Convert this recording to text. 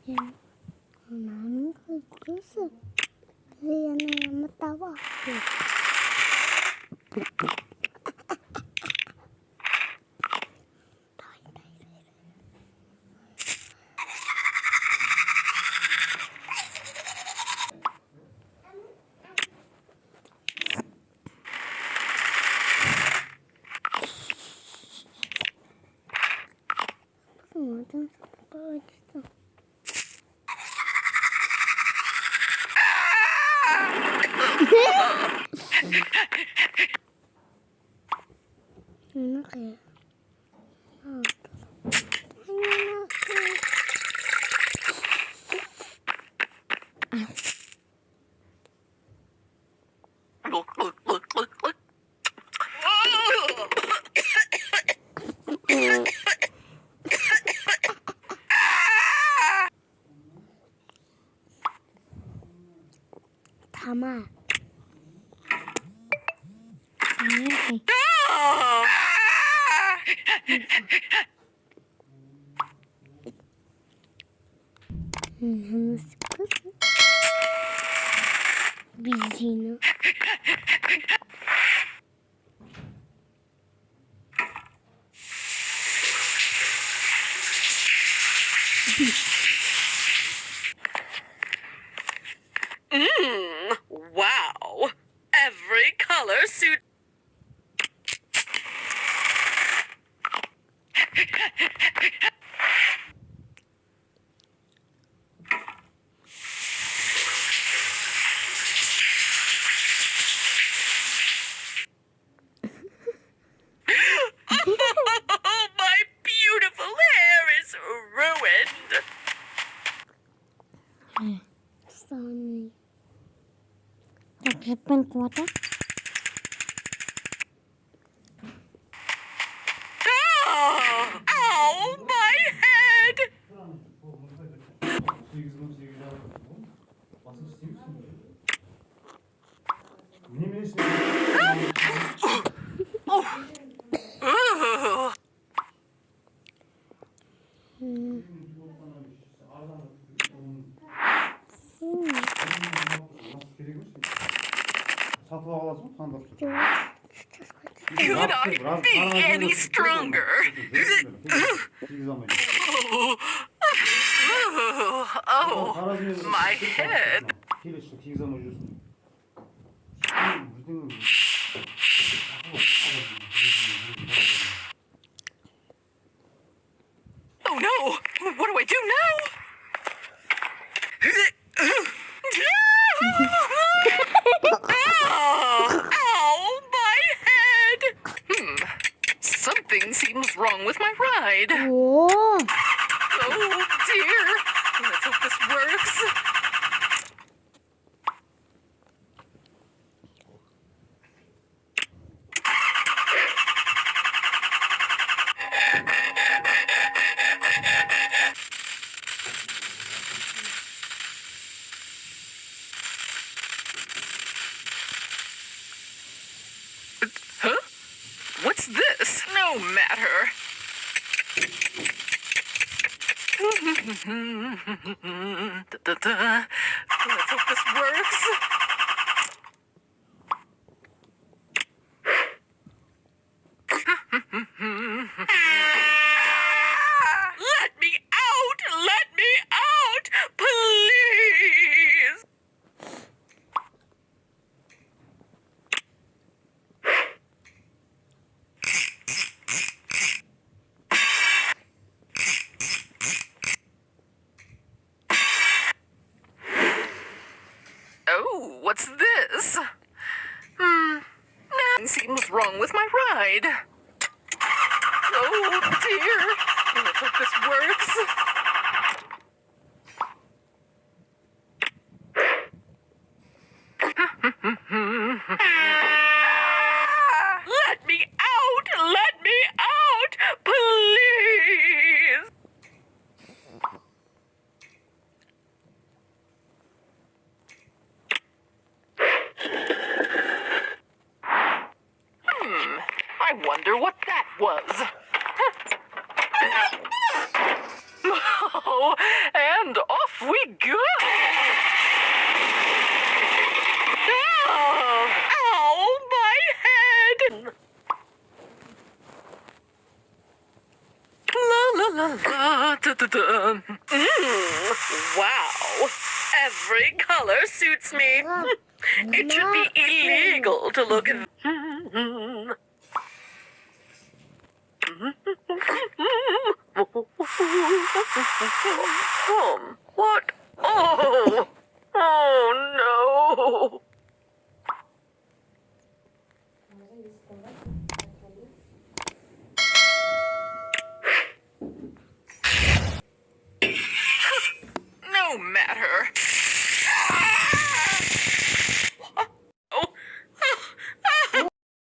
Mami kızı. Yanıma tava. Bakın açtım. Ne kadar? Tamam. Nasıl kızım? Bizini. Wow. Every color suit. My beautiful hair is ruined. Sorry. Takriban kuota. Ow, my head. Could I be any stronger? Oh, my head. Oh no! What do I do now? Ow, my head! Something seems wrong with my ride. Oh. Oh dear. Let's hope this works. Huh? What's this? No matter. Let's hope this works. Let me out! Let me out! Please! Oh, what's this? Nothing seems wrong with my ride. Oh dear. Let's hope this works. Let me out! Let me out! Please! I wonder what that was. Oh, And off we go. Oh, ow, my head. La la la la da, da, da. Wow, every color suits me. It should be illegal to look at. What? Oh, oh no.